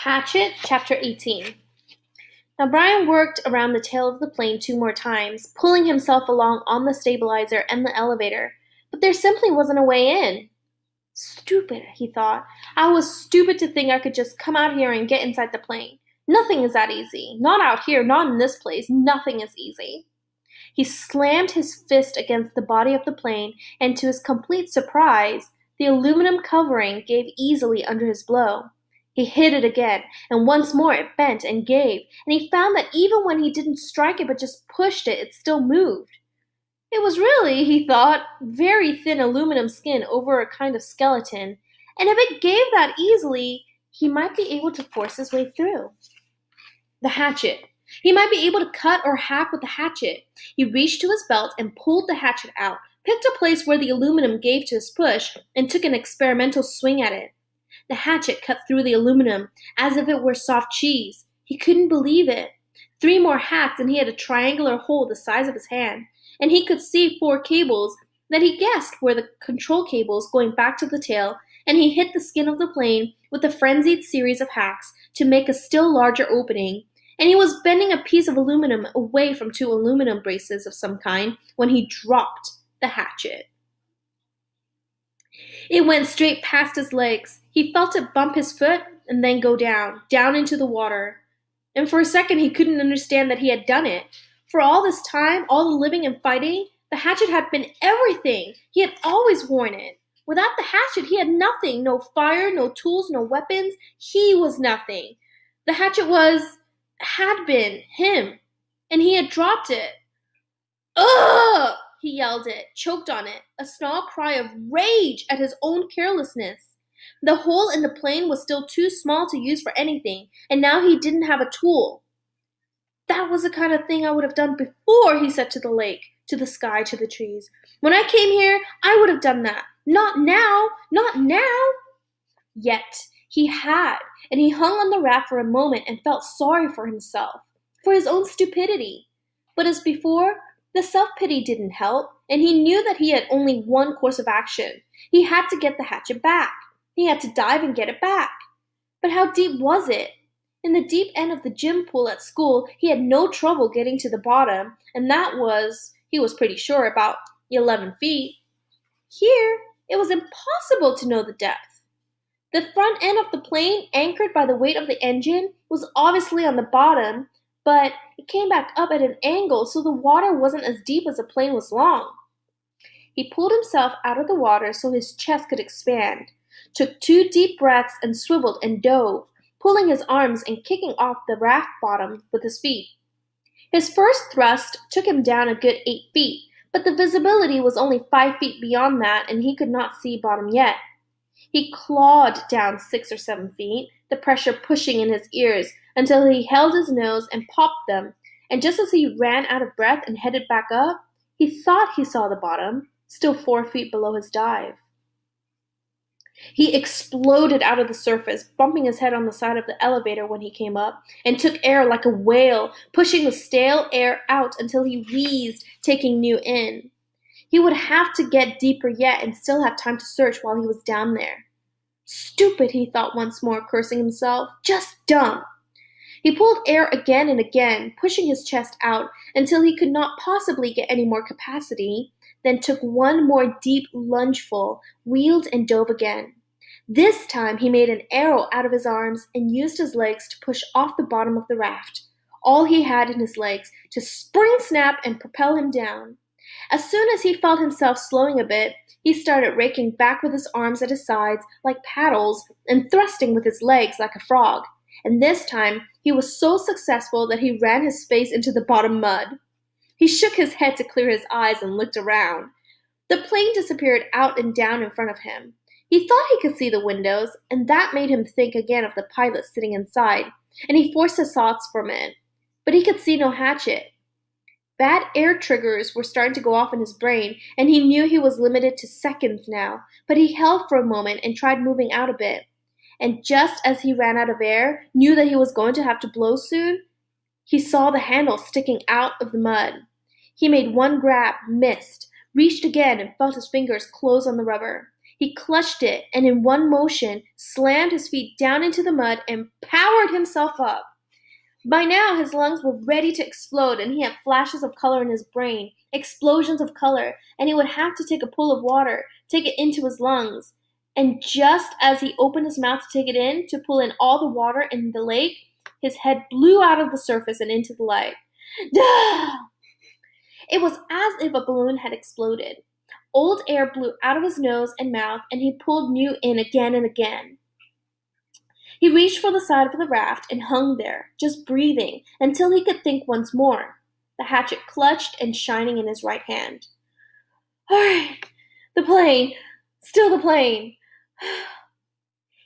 Hatchet Chapter 18. Now Brian worked around the tail of the plane 2 more times, pulling himself along on the stabilizer and the elevator, but there simply wasn't a way in. Stupid, he thought. I was stupid to think I could just come out here and get inside the plane. Nothing is that easy. Not out here, not in this place. Nothing is easy. He slammed his fist against the body of the plane, and to his complete surprise, the aluminum covering gave easily under his blow. He hit it again, and once more it bent and gave, and he found that even when he didn't strike it but just pushed it, it still moved. It was really, he thought, very thin aluminum skin over a kind of skeleton, and if it gave that easily, he might be able to force his way through. The hatchet. He might be able to cut or hack with the hatchet. He reached to his belt and pulled the hatchet out, picked a place where the aluminum gave to his push, and took an experimental swing at it. The hatchet cut through the aluminum as if it were soft cheese. He couldn't believe it. 3 more hacks and he had a triangular hole the size of his hand, and he could see 4 cables that he guessed were the control cables going back to the tail, and he hit the skin of the plane with a frenzied series of hacks to make a still larger opening, and he was bending a piece of aluminum away from 2 aluminum braces of some kind when he dropped the hatchet. It went straight past his legs. He felt it bump his foot and then go down into the water. And for a second he couldn't understand that he had done it. For all this time, all the living and fighting, the hatchet had been everything. He had always worn it. Without the hatchet he had nothing. No fire, no tools, no weapons. He was nothing. The hatchet had been him, and he had dropped it. Ugh! He yelled it, choked on it, a small cry of rage at his own carelessness. The hole in the plane was still too small to use for anything, and now he didn't have a tool. That was the kind of thing I would have done before, he said to the lake, to the sky, to the trees. When I came here, I would have done that. Not now, not now. Yet he had, and he hung on the raft for a moment and felt sorry for himself, for his own stupidity. But as before, the self-pity didn't help, and he knew that he had only one course of action. He had to get the hatchet back. He had to dive and get it back. But how deep was it? In the deep end of the gym pool at school, he had no trouble getting to the bottom, and that was, he was pretty sure, about 11 feet. Here, it was impossible to know the depth. The front end of the plane, anchored by the weight of the engine, was obviously on the bottom, but it came back up at an angle so the water wasn't as deep as the plane was long. He pulled himself out of the water so his chest could expand, took 2 deep breaths and swiveled and dove, pulling his arms and kicking off the raft bottom with his feet. His first thrust took him down a good 8 feet, but the visibility was only 5 feet beyond that and he could not see bottom yet. He clawed down 6 or 7 feet, the pressure pushing in his ears until he held his nose and popped them, and just as he ran out of breath and headed back up, he thought he saw the bottom, still 4 feet below his dive. He exploded out of the surface, bumping his head on the side of the elevator when he came up, and took air like a whale, pushing the stale air out until he wheezed, taking new in. He would have to get deeper yet and still have time to search while he was down there. Stupid, he thought once more, cursing himself. Just dumb. He pulled air again and again, pushing his chest out until he could not possibly get any more capacity, then took 1 more deep lungeful, wheeled and dove again. This time he made an arrow out of his arms and used his legs to push off the bottom of the raft, all he had in his legs, to spring snap and propel him down. As soon as he felt himself slowing a bit, he started raking back with his arms at his sides like paddles and thrusting with his legs like a frog. And this time he was so successful that he ran his face into the bottom mud. He shook his head to clear his eyes and looked around. The plane disappeared out and down in front of him. He thought he could see the windows, and that made him think again of the pilot sitting inside, and he forced his thoughts from it. But he could see no hatchet. Bad air triggers were starting to go off in his brain, and he knew he was limited to seconds now, but he held for a moment and tried moving out a bit. And just as he ran out of air, knew that he was going to have to blow soon, he saw the handle sticking out of the mud. He made 1 grab, missed, reached again and felt his fingers close on the rubber. He clutched it and in one motion slammed his feet down into the mud and powered himself up. By now, his lungs were ready to explode, and he had flashes of color in his brain, explosions of color, and he would have to take a pull of water, take it into his lungs. And just as he opened his mouth to take it in, to pull in all the water in the lake, his head blew out of the surface and into the light. Duh! It was as if a balloon had exploded. Old air blew out of his nose and mouth, and he pulled new in again and again. He reached for the side of the raft and hung there, just breathing, until he could think once more, the hatchet clutched and shining in his right hand. All right, the plane, still the plane.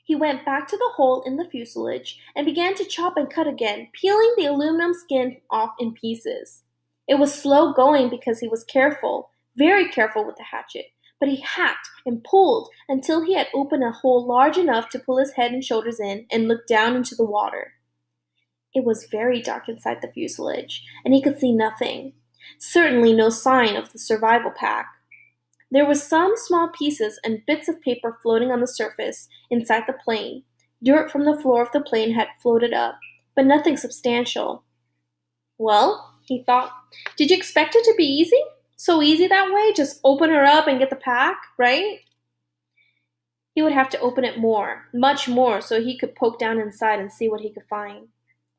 He went back to the hole in the fuselage and began to chop and cut again, peeling the aluminum skin off in pieces. It was slow going because he was careful, very careful with the hatchet, but he hacked and pulled until he had opened a hole large enough to pull his head and shoulders in and look down into the water. It was very dark inside the fuselage, and he could see nothing. Certainly no sign of the survival pack. There were some small pieces and bits of paper floating on the surface inside the plane. Dirt from the floor of the plane had floated up, but nothing substantial. Well, he thought, did you expect it to be easy? So easy that way? Just open her up and get the pack, right? He would have to open it more, much more, so he could poke down inside and see what he could find.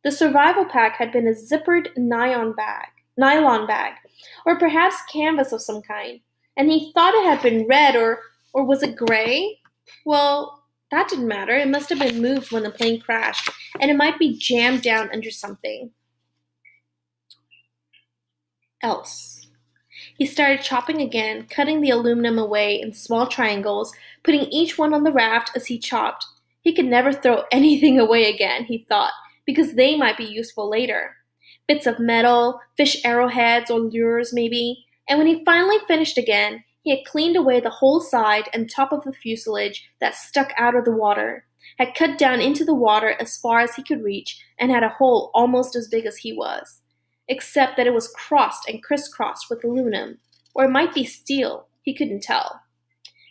The survival pack had been a zippered nylon bag, or perhaps canvas of some kind, and he thought it had been red, or was it gray? Well, that didn't matter. It must have been moved when the plane crashed, and it might be jammed down under something else. He started chopping again, cutting the aluminum away in small triangles, putting each one on the raft as he chopped. He could never throw anything away again, he thought, because they might be useful later. Bits of metal, fish arrowheads or lures maybe, and when he finally finished again, he had cleaned away the whole side and top of the fuselage that stuck out of the water, had cut down into the water as far as he could reach, and had a hole almost as big as he was, except that it was crossed and crisscrossed with aluminum, or it might be steel, he couldn't tell.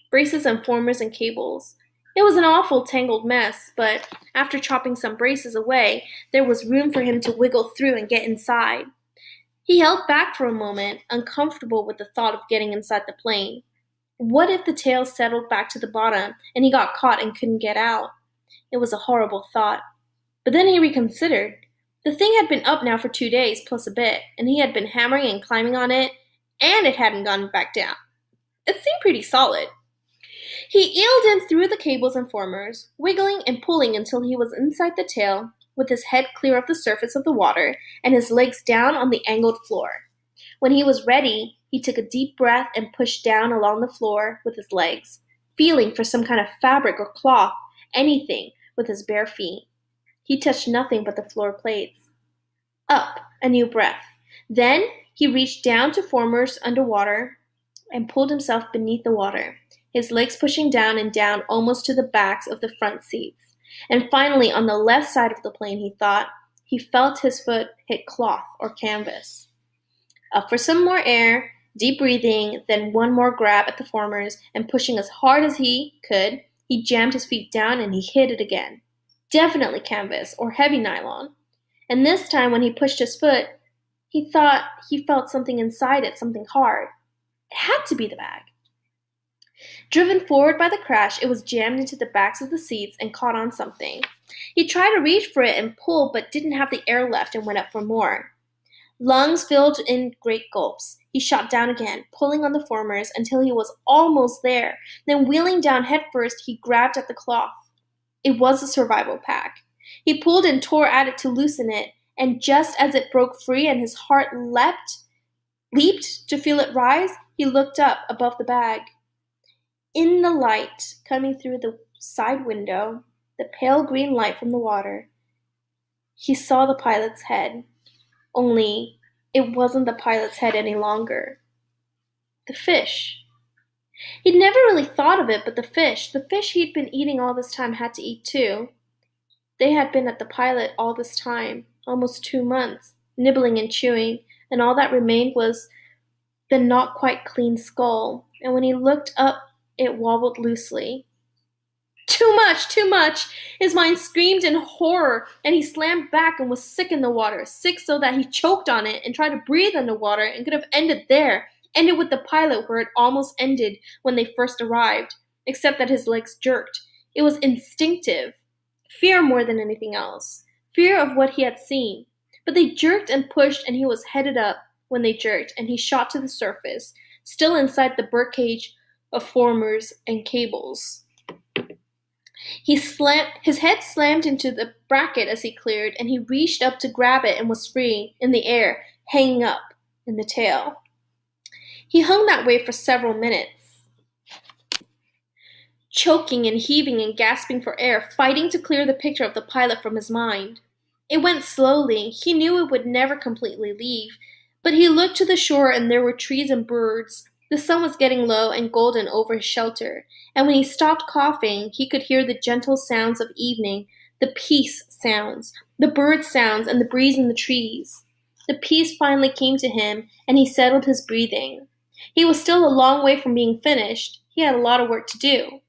Braces and formers and cables. It was an awful tangled mess, but after chopping some braces away, there was room for him to wiggle through and get inside. He held back for a moment, uncomfortable with the thought of getting inside the plane. What if the tail settled back to the bottom and he got caught and couldn't get out? It was a horrible thought. But then he reconsidered. The thing had been up now for 2 days plus a bit, and he had been hammering and climbing on it, and it hadn't gone back down. It seemed pretty solid. He eeled in through the cables and formers, wiggling and pulling until he was inside the tail, with his head clear of the surface of the water and his legs down on the angled floor. When he was ready, he took a deep breath and pushed down along the floor with his legs, feeling for some kind of fabric or cloth, anything, with his bare feet. He touched nothing but the floor plates. Up, a new breath. Then he reached down to formers underwater and pulled himself beneath the water, his legs pushing down and down almost to the backs of the front seats. And finally, on the left side of the plane, he thought, he felt his foot hit cloth or canvas. Up for some more air, deep breathing, then one more grab at the formers, and pushing as hard as he could, he jammed his feet down and he hit it again. Definitely canvas or heavy nylon. And this time when he pushed his foot, he thought he felt something inside it, something hard. It had to be the bag. Driven forward by the crash, it was jammed into the backs of the seats and caught on something. He tried to reach for it and pull, but didn't have the air left and went up for more. Lungs filled in great gulps. He shot down again, pulling on the formers until he was almost there. Then wheeling down headfirst, he grabbed at the cloth. It was a survival pack. He pulled and tore at it to loosen it, and just as it broke free and his heart leaped to feel it rise, he looked up above the bag. In the light coming through the side window, the pale green light from the water, he saw the pilot's head. Only it wasn't the pilot's head any longer. The fish. He'd never really thought of it, but the fish he'd been eating all this time had to eat too. They had been at the pilot all this time, almost 2 months, nibbling and chewing, and all that remained was the not quite clean skull. And when he looked up It wobbled loosely. Too much, too much! His mind screamed in horror, and he slammed back and was sick in the water, sick so that he choked on it and tried to breathe underwater and could have ended there, ended with the pilot where it almost ended when they first arrived, except that his legs jerked. It was instinctive. Fear more than anything else. Fear of what he had seen. But they jerked and pushed, and he was headed up when they jerked, and he shot to the surface, still inside the birdcage of formers and cables. His head slammed into the bracket as he cleared, and he reached up to grab it and was free, in the air, hanging up in the tail. He hung that way for several minutes, choking and heaving and gasping for air, fighting to clear the picture of the pilot from his mind. It went slowly. He knew it would never completely leave, but he looked to the shore and there were trees and birds. The sun was getting low and golden over his shelter, and when he stopped coughing, he could hear the gentle sounds of evening, the peace sounds, the bird sounds, and the breeze in the trees. The peace finally came to him, and he settled his breathing. He was still a long way from being finished. He had a lot of work to do.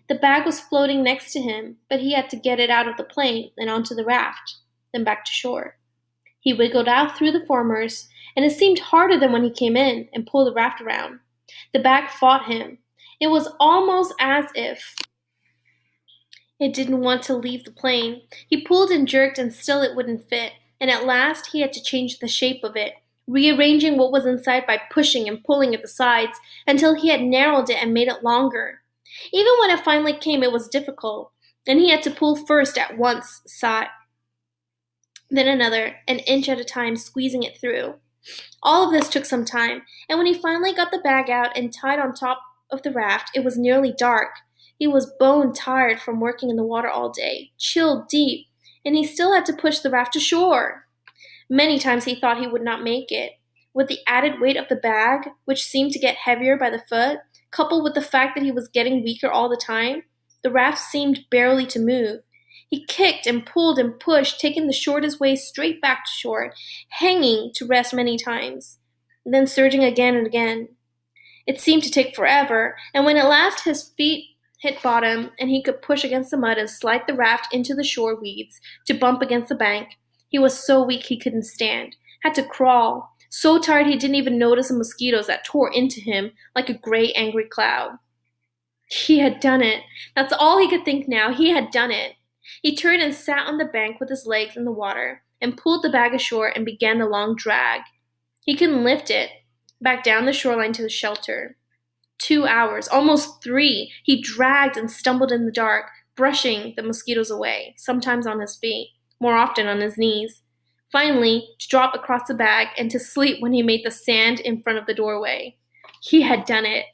The bag was floating next to him, but he had to get it out of the plane and onto the raft, then back to shore. He wiggled out through the formers, and it seemed harder than when he came in and pulled the raft around. The bag fought him. It was almost as if it didn't want to leave the plane. He pulled and jerked, and still it wouldn't fit, and at last he had to change the shape of it, rearranging what was inside by pushing and pulling at the sides until he had narrowed it and made it longer. Even when it finally came, it was difficult, and he had to pull first at one side, then another, an inch at a time, squeezing it through. All of this took some time, and when he finally got the bag out and tied on top of the raft, it was nearly dark. He was bone tired from working in the water all day, chilled deep, and he still had to push the raft to shore. Many times he thought he would not make it. With the added weight of the bag, which seemed to get heavier by the foot, coupled with the fact that he was getting weaker all the time, the raft seemed barely to move. He kicked and pulled and pushed, taking the shortest way straight back to shore, hanging to rest many times, then surging again and again. It seemed to take forever, and when at last his feet hit bottom and he could push against the mud and slide the raft into the shore weeds to bump against the bank, he was so weak he couldn't stand, had to crawl, so tired he didn't even notice the mosquitoes that tore into him like a gray, angry cloud. He had done it. That's all he could think now. He had done it. He turned and sat on the bank with his legs in the water and pulled the bag ashore and began the long drag. He couldn't lift it back down the shoreline to the shelter. 2 hours, almost 3, he dragged and stumbled in the dark, brushing the mosquitoes away, sometimes on his feet, more often on his knees. Finally, to drop across the bag and to sleep when he made the sand in front of the doorway. He had done it.